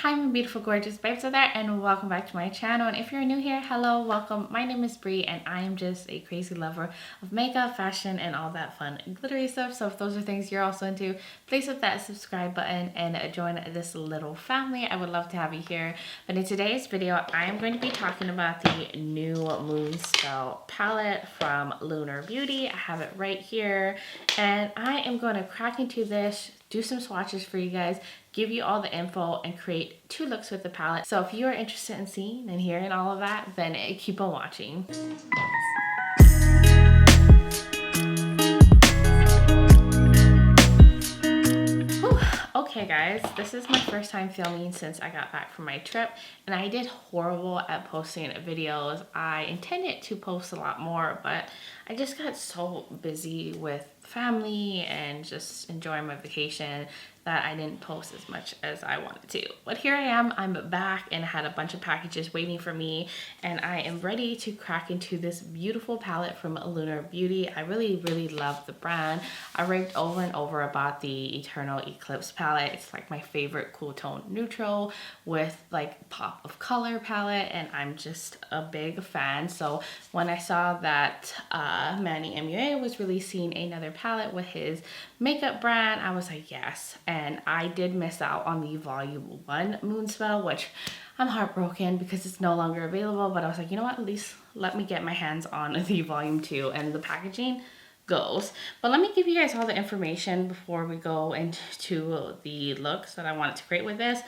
Hi my beautiful gorgeous babes out there, and welcome back to my channel. And if you're new here, hello, welcome. My name is Bree and I am just a crazy lover of makeup, fashion, and all that fun and glittery stuff. So if those are things you're also into, please hit that subscribe button and join this little family. I would love to have you here. But in today's video, I am going to be talking about the new Moon Spell palette from Lunar Beauty. I have it right here and I am going to crack into this, do some swatches for you guys, give you all the info, and create 2 looks with the palette. So if you are interested in seeing and hearing all of that, then keep on watching. Okay guys, this is my first time filming since I got back from my trip, and I did horrible at posting videos. I intended to post a lot more, but I just got so busy with family and just enjoying my vacation that I didn't post as much as I wanted to. But here I am, I'm back and had a bunch of packages waiting for me, and I am ready to crack into this beautiful palette from Lunar Beauty. I really love the brand. I raved over and over about the Eternal Eclipse palette. It's like my favorite cool tone neutral with like pop of color palette, and I'm just a big fan. So when I saw that Manny MUA was releasing another palette with his makeup brand, I was like, yes. And I did miss out on the volume 1 Moon Spell, which I'm heartbroken because it's no longer available, but I was like, you know what, at least let me get my hands on the volume 2, and the packaging goes. But let me give you guys all the information before we go into the looks that I wanted to create with this.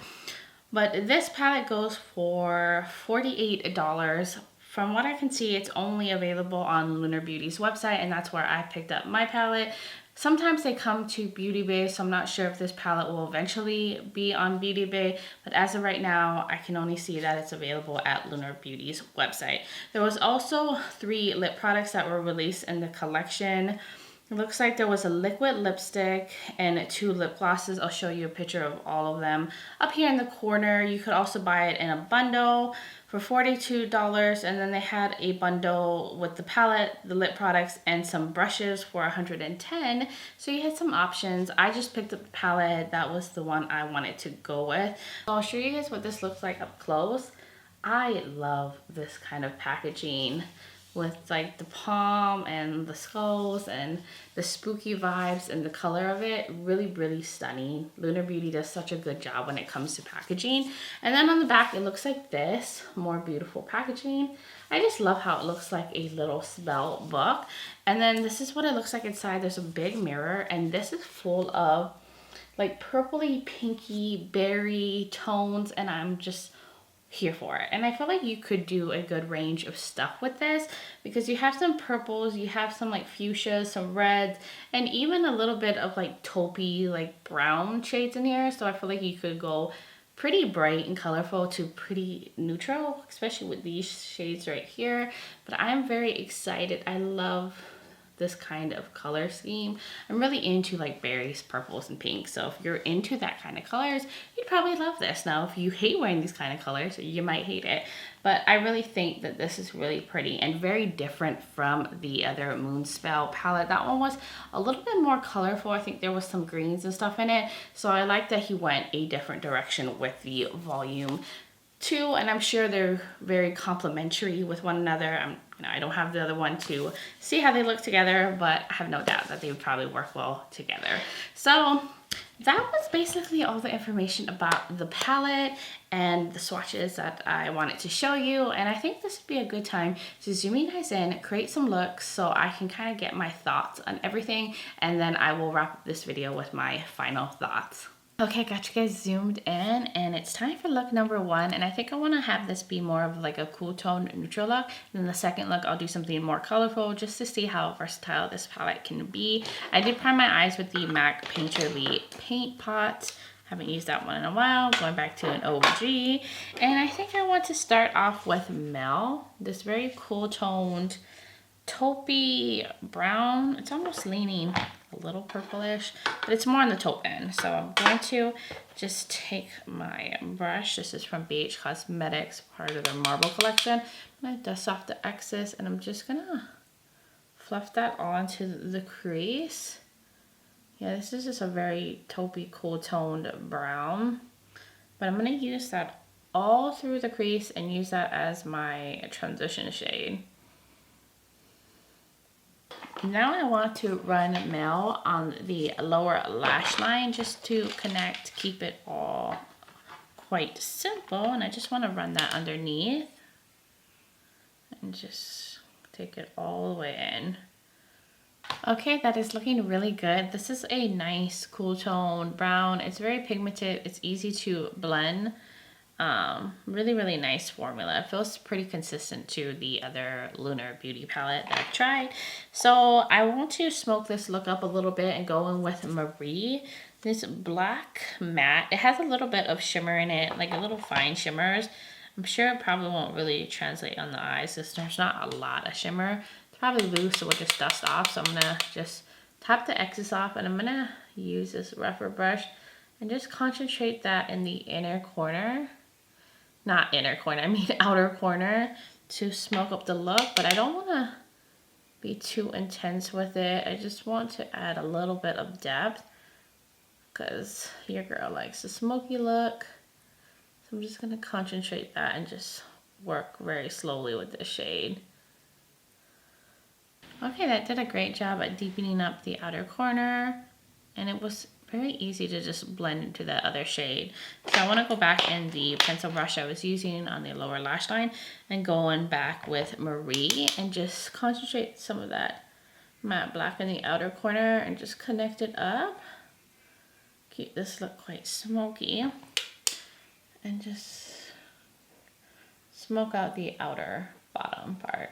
But this palette goes for $48. From what I can see, it's only available on Lunar Beauty's website, and that's where I picked up my palette. Sometimes they come to Beauty Bay, so I'm not sure if this palette will eventually be on Beauty Bay, but as of right now, I can only see that it's available at Lunar Beauty's website. There was also 3 lip products that were released in the collection. It looks like there was a liquid lipstick and 2 lip glosses. I'll show you a picture of all of them up here in the corner. You could also buy it in a bundle for $42, and then they had a bundle with the palette, the lip products, and some brushes for $110. So you had some options. I just picked up the palette. That was the one I wanted to go with. So I'll show you guys what this looks like up close. I love this kind of packaging with like the palm and the skulls and the spooky vibes, and the color of it really stunning. Lunar Beauty does such a good job when it comes to packaging. And then on the back it looks like this, more beautiful packaging. I just love how it looks like a little spell book. And then this is what it looks like inside. There's a big mirror, and this is full of like purpley pinky berry tones, and I'm just here for it. And I feel like you could do a good range of stuff with this because you have some purples, you have some like fuchsias, some reds, and even a little bit of like taupey, like brown shades in here. So I feel like you could go pretty bright and colorful to pretty neutral, especially with these shades right here. But I'm very excited. I love this kind of color scheme. I'm really into like berries, purples, and pinks. So if you're into that kind of colors, you'd probably love this. Now, if you hate wearing these kind of colors, you might hate it. But I really think that this is really pretty and very different from the other Moon Spell palette. That one was a little bit more colorful. I think there was some greens and stuff in it. So I like that he went a different direction with the volume 2, and I'm sure they're very complementary with one another. I don't have the other one to see how they look together, but I have no doubt that they would probably work well together. So that was basically all the information about the palette and the swatches that I wanted to show you. And I think this would be a good time to zoom you guys in, create some looks so I can kind of get my thoughts on everything, and then I will wrap up this video with my final thoughts. Okay, got you guys zoomed in, and it's time for look number 1. And I think I want to have this be more of like a cool tone neutral look. And then the second look, I'll do something more colorful just to see how versatile this palette can be. I did prime my eyes with the MAC Painterly Paint Pot. Haven't used that one in a while. Going back to an OG. And I think I want to start off with Mel. This very cool toned taupey brown. It's almost leaning a little purplish, but it's more on the taupe end. So I'm going to just take my brush. This is from BH Cosmetics, part of their marble collection. I'm gonna dust off the excess, and I'm just gonna fluff that onto the crease. Yeah, this is just a very taupey, cool toned brown. But I'm gonna use that all through the crease and use that as my transition shade. Now I want to run Mel on the lower lash line just to connect, keep it all quite simple. And I just want to run that underneath and just take it all the way in. Okay, that is looking really good. This is a nice cool tone brown. It's very pigmented. It's easy to blend. Really, really nice formula. It feels pretty consistent to the other Lunar Beauty palette that I've tried. So I want to smoke this look up a little bit and go in with Marie. This black matte. It has a little bit of shimmer in it, like a little fine shimmers. I'm sure it probably won't really translate on the eyes since there's not a lot of shimmer. It's probably loose, so we'll just dust off. So I'm gonna just tap the excess off, and I'm gonna use this rougher brush and just concentrate that in the inner corner. Not inner corner, I mean outer corner, to smoke up the look, but I don't want to be too intense with it. I just want to add a little bit of depth because your girl likes a smoky look. So I'm just going to concentrate that and just work very slowly with this shade. Okay, that did a great job at deepening up the outer corner, and it was very easy to just blend into that other shade. So I want to go back in the pencil brush I was using on the lower lash line and going back with Marie and just concentrate some of that matte black in the outer corner and just connect it up. Keep this look quite smoky and just smoke out the outer bottom part.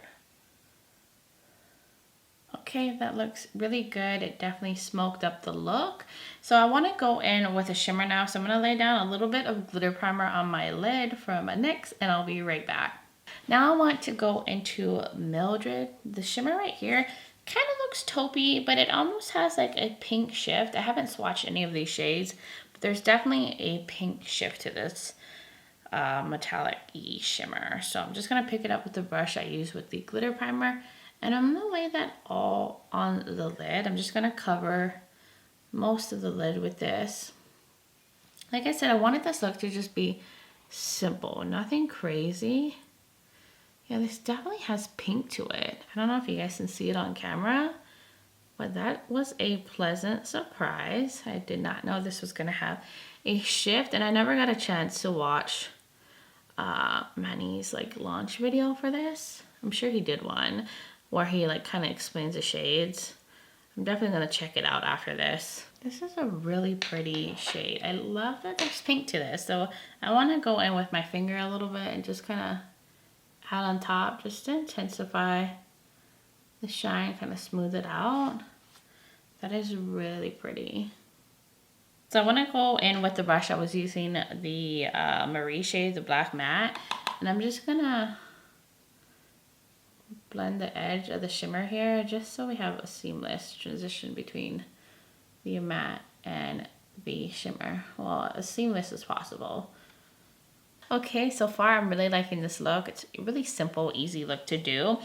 Okay, that looks really good. It definitely smoked up the look. So I want to go in with a shimmer now. So I'm going to lay down a little bit of glitter primer on my lid from NYX, and I'll be right back. Now I want to go into Mildred. The shimmer right here kind of looks taupey, but it almost has like a pink shift. I haven't swatched any of these shades, but there's definitely a pink shift to this metallic-y shimmer. So I'm just going to pick it up with the brush I use with the glitter primer. And I'm going to lay that all on the lid. I'm just going to cover most of the lid with this. Like I said, I wanted this look to just be simple, nothing crazy. Yeah, this definitely has pink to it. I don't know if you guys can see it on camera, but that was a pleasant surprise. I did not know this was going to have a shift, and I never got a chance to watch Manny's like launch video for this. I'm sure he did one where he like kind of explains the shades. I'm definitely gonna check it out after this. This is a really pretty shade. I love that there's pink to this. So I want to go in with my finger a little bit and just kind of add on top just to intensify the shine, kind of smooth it out. That is really pretty. So I want to go in with the brush I was using, the Marie shade, the black matte, and I'm just gonna blend the edge of the shimmer here just so we have a seamless transition between the matte and the shimmer. Well, as seamless as possible. Okay, so far I'm really liking this look. It's a really simple, easy look to do.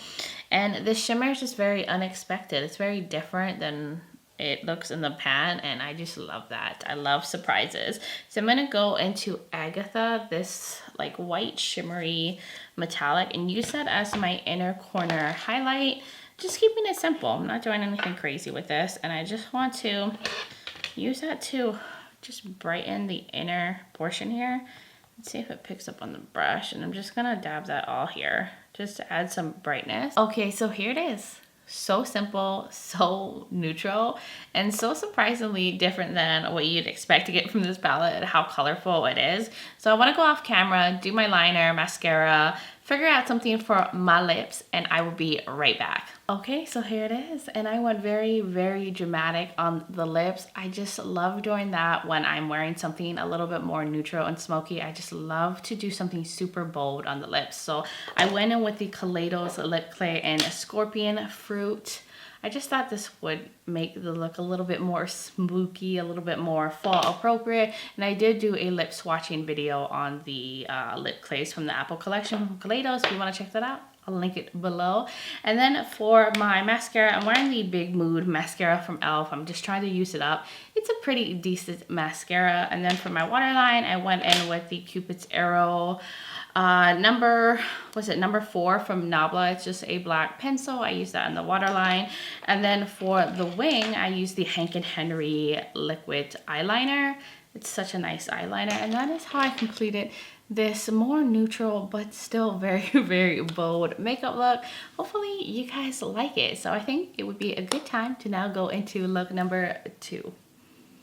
And the shimmer is just very unexpected. It's very different than it looks in the pan, and I just love that. I love surprises. So I'm gonna go into Agatha, this like white shimmery metallic, and use that as my inner corner highlight. Just keeping it simple. I'm not doing anything crazy with this, and I just want to use that to just brighten the inner portion here. Let's see if it picks up on the brush, and I'm just gonna dab that all here just to add some brightness. Okay, so here it is. So simple, so neutral, and so surprisingly different than what you'd expect to get from this palette and how colorful it is. So I want to go off camera, do my liner, mascara, figure out something for my lips, and I will be right back. Okay, so here it is, and I went very, very dramatic on the lips. I just love doing that when I'm wearing something a little bit more neutral and smoky. I just love to do something super bold on the lips. So I went in with the Kaleidos Lip Clay and Scorpion Fruit. I just thought this would make the look a little bit more spooky, a little bit more fall appropriate. And I did do a lip swatching video on the lip clays from the Apple collection from Kaleidos if you want to check that out. I'll link it below. And then for my mascara, I'm wearing the Big Mood mascara from e.l.f. I'm just trying to use it up. It's a pretty decent mascara. And then for my waterline, I went in with the Cupid's Arrow number 4 from Nabla. It's just a black pencil. I use that in the waterline. And then for the wing, I use the Hank and Henry liquid eyeliner. It's such a nice eyeliner. And that is how I completed this more neutral but still very, very bold makeup look. Hopefully you guys like it. So I think it would be a good time to now go into look number 2.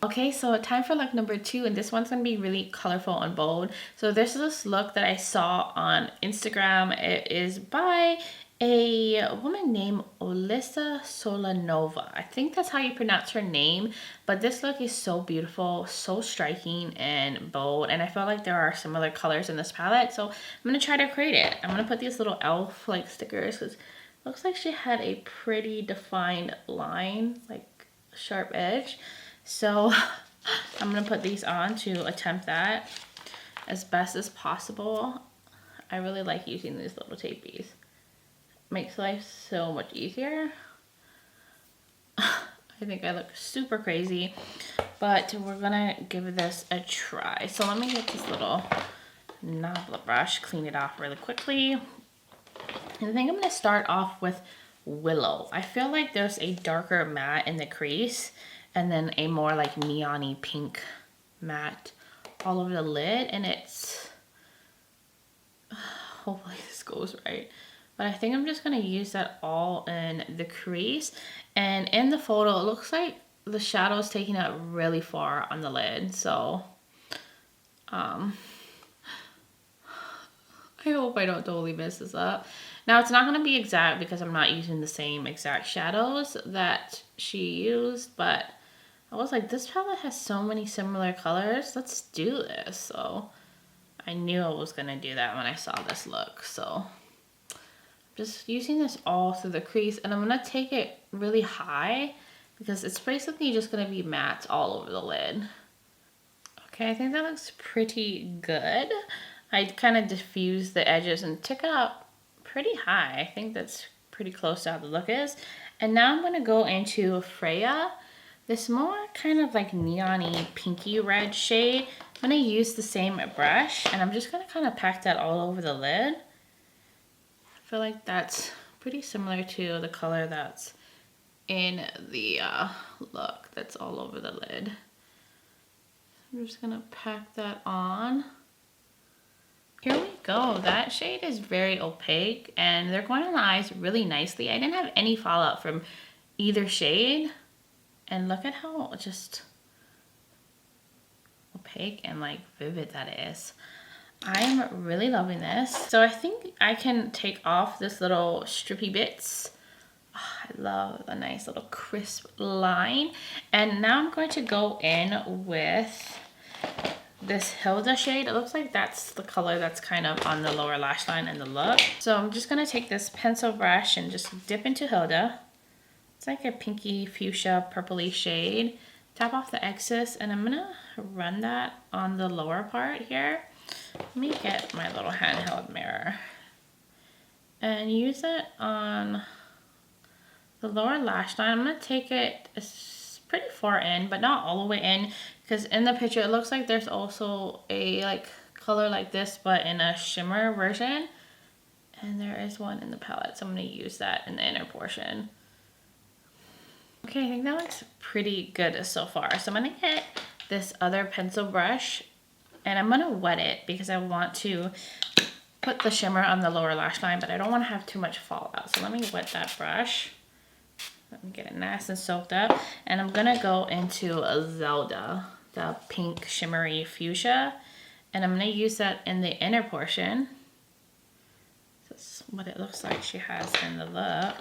Okay, so time for look number 2, and this one's gonna be really colorful and bold. So there's this look that I saw on Instagram. It is by a woman named Olisa Solanova. I think that's how you pronounce her name, but this look is so beautiful, so striking and bold, and I feel like there are similar colors in this palette, so I'm gonna try to create it. I'm gonna put these little elf like stickers because it looks like she had a pretty defined line, like a sharp edge. So I'm gonna put these on to attempt that as best as possible. I really like using these little tapies. Makes life so much easier. I think I look super crazy, but we're gonna give this a try. So let me get this little Nabla brush, clean it off really quickly. And I think I'm gonna start off with Willow. I feel like there's a darker matte in the crease and then a more like neon-y pink matte all over the lid, and it's, hopefully this goes right. But I think I'm just gonna use that all in the crease. And in the photo, it looks like the shadow is taking out really far on the lid. So, I hope I don't totally mess this up. Now, it's not gonna be exact because I'm not using the same exact shadows that she used, but I was like, this palette has so many similar colors. Let's do this. So, I knew I was gonna do that when I saw this look. So, just using this all through the crease, and I'm gonna take it really high because it's basically just gonna be matte all over the lid. Okay, I think that looks pretty good. I kind of diffused the edges and took it up pretty high. I think that's pretty close to how the look is. And now I'm gonna go into Freya, this more kind of like neon-y pinky red shade. I'm gonna use the same brush, and I'm just gonna kind of pack that all over the lid. I feel like that's pretty similar to the color that's in the look that's all over the lid. I'm just gonna pack that on. Here we go. That shade is very opaque and they're going on the eyes really nicely. I didn't have any fallout from either shade. And look at how just opaque and like vivid that is. I'm really loving this. So I think I can take off this little strippy bits. Oh, I love a nice little crisp line. And now I'm going to go in with this Hilda shade. It looks like that's the color that's kind of on the lower lash line in the look. So I'm just gonna take this pencil brush and just dip into Hilda. It's like a pinky fuchsia purpley shade. Tap off the excess, and I'm gonna run that on the lower part here. Let me get my little handheld mirror and use it on the lower lash line. I'm gonna take it pretty far in, but not all the way in, because in the picture it looks like there's also a like color like this, but in a shimmer version, and there is one in the palette, so I'm gonna use that in the inner portion. Okay, I think that looks pretty good so far. So I'm gonna get this other pencil brush and I'm gonna wet it because I want to put the shimmer on the lower lash line, but I don't want to have too much fallout. So let me wet that brush. Let me get it nice and soaked up. And I'm gonna go into a Zelda, the pink shimmery fuchsia. And I'm gonna use that in the inner portion. That's what it looks like she has in the look.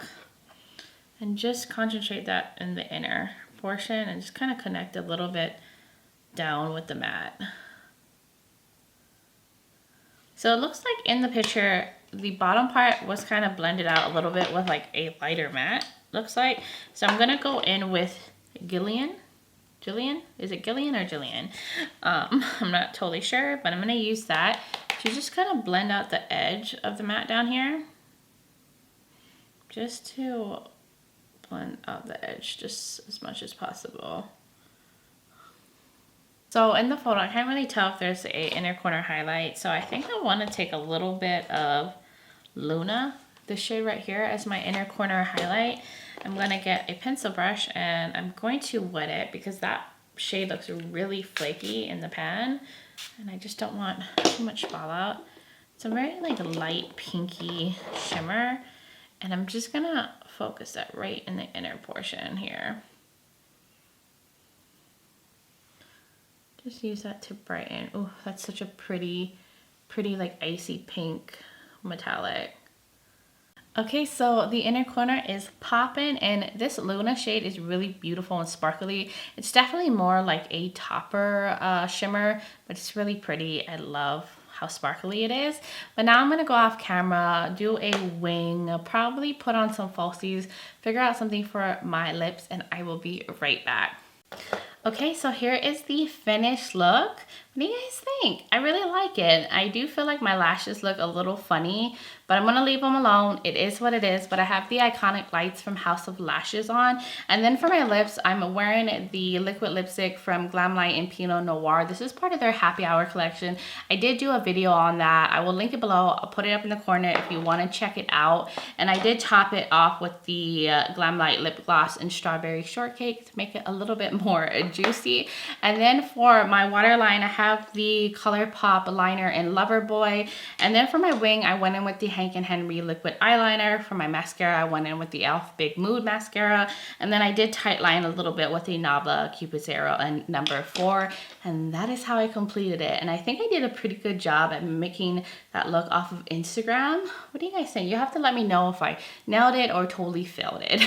And just concentrate that in the inner portion and just kind of connect a little bit down with the matte. So it looks like in the picture, the bottom part was kind of blended out a little bit with like a lighter matte, looks like. So I'm gonna go in with Jillian? Is it Gillian or Jillian? I'm not totally sure, but I'm gonna use that to just kind of blend out the edge of the matte down here. just to blend out the edge just as much as possible. So in the photo, I can't really tell if there's a inner corner highlight. So I think I want to take a little bit of Luna, this shade right here, as my inner corner highlight. I'm going to get a pencil brush and I'm going to wet it because that shade looks really flaky in the pan. And I just don't want too much fallout. It's a very like light pinky shimmer. And I'm just going to focus that right in the inner portion here. Just use that to brighten. Oh, that's such a pretty like icy pink metallic. Okay, so the inner corner is popping, and this Luna shade is really beautiful and sparkly. It's definitely more like a topper shimmer, but it's really pretty. I love how sparkly it is. But now I'm gonna go off camera, do a wing, probably put on some falsies, figure out something for my lips, and I will be right back. Okay, so here is the finished look. What do you guys think? I really like it. I do feel like my lashes look a little funny, but I'm gonna leave them alone. It is what it is, but I have the iconic lights from House of Lashes on. And then for my lips, I'm wearing the liquid lipstick from Glamlight and Pinot Noir. This is part of their happy hour collection. I did do a video on that. I will link it below. I'll put it up in the corner if you wanna check it out. And I did top it off with the Glamlight lip gloss and strawberry shortcake to make it a little bit more juicy. And then for my waterline, I have the Colourpop liner in Loverboy. And then for my wing, I went in with the Hank & Henry liquid eyeliner. For my mascara, I went in with the e.l.f. Big Mood mascara. And then I did tightline a little bit with the Nabla Cupid's Arrow and number 4. And that is how I completed it. And I think I did a pretty good job at making that look off of Instagram. What do you guys think? You have to let me know if I nailed it or totally failed it.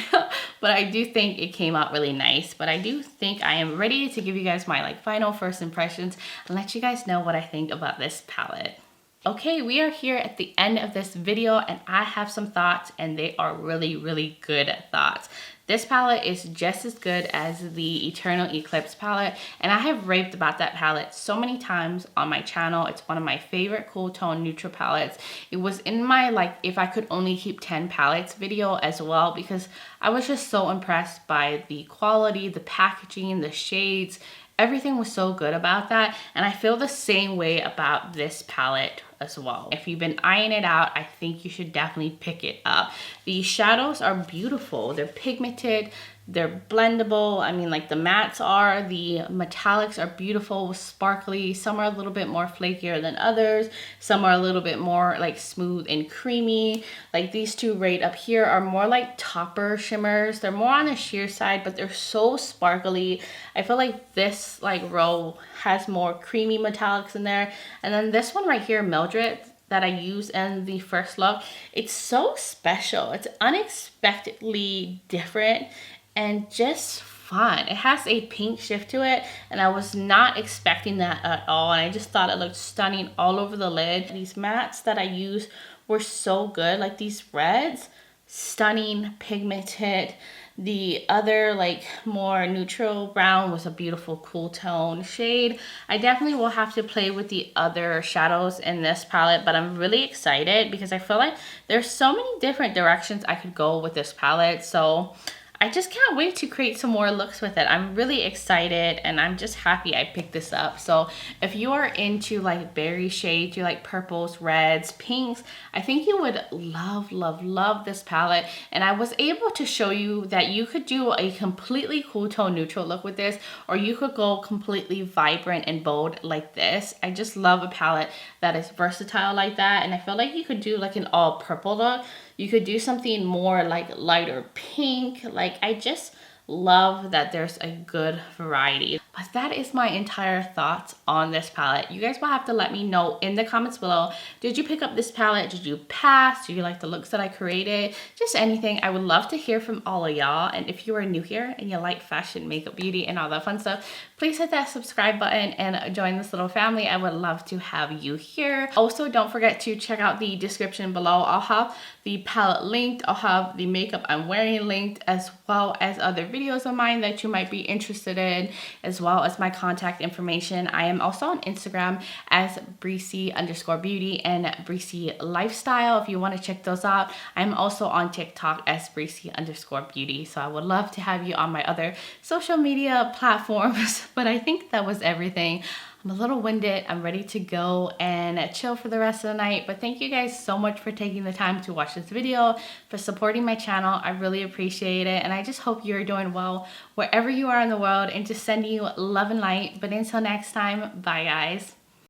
But I do think it came out really nice. But I do think I am ready to give you guys my like final first impressions and let you guys know what I think about this palette. Okay, we are here at the end of this video and I have some thoughts, and they are really good thoughts. This palette is just as good as the Eternal Eclipse palette, and I have raved about that palette so many times on my channel. It's one of my favorite cool tone neutral palettes. It was in my like if I could only keep 10 palettes video as well, because I was just so impressed by the quality, the packaging, the shades. Everything was so good about that, and I feel the same way about this palette as well. If you've been eyeing it out, I think you should definitely pick it up. The shadows are beautiful. They're pigmented, they're blendable. I mean, like the mattes are, the metallics are beautiful, sparkly. Some are a little bit more flakier than others. Some are a little bit more like smooth and creamy. Like these two right up here are more like topper shimmers. They're more on the sheer side, but they're so sparkly. I feel like this like row has more creamy metallics in there. And then this one right here, Mildred, that I use in the first look, it's so special. It's unexpectedly different and just fun. It has a pink shift to it, and I was not expecting that at all, and I just thought it looked stunning all over the lid. These mattes that I used were so good. Like these reds, stunning, pigmented. The other like more neutral brown was a beautiful cool tone shade. I definitely will have to play with the other shadows in this palette, but I'm really excited because I feel like there's so many different directions I could go with this palette. So I just can't wait to create some more looks with it. I'm really excited and I'm just happy I picked this up. So if you are into like berry shades, you like purples, reds, pinks, I think you would love this palette. And I was able to show you that you could do a completely cool tone neutral look with this, or you could go completely vibrant and bold like this. I just love a palette that is versatile like that. And I feel like you could do like an all purple look. You could do something more like lighter pink. Like I just love that there's a good variety. But that is my entire thoughts on this palette. You guys will have to let me know in the comments below. Did you pick up this palette? Did you pass? Do you like the looks that I created? Just anything. I would love to hear from all of y'all. And if you are new here and you like fashion, makeup, beauty, and all that fun stuff, please hit that subscribe button and join this little family. I would love to have you here. Also, don't forget to check out the description below. I'll have the palette linked. I'll have the makeup I'm wearing linked, as well as other videos of mine that you might be interested in, as well as my contact information. I am also on Instagram as Breezy_beauty and Breezy Lifestyle if you want to check those out. I'm also on TikTok as Breezy_beauty. So I would love to have you on my other social media platforms. But I think that was everything. I'm a little winded. I'm ready to go and chill for the rest of the night. But thank you guys so much for taking the time to watch this video, for supporting my channel. I really appreciate it. And I just hope you're doing well wherever you are in the world, and just sending you love and light. But until next time, bye guys.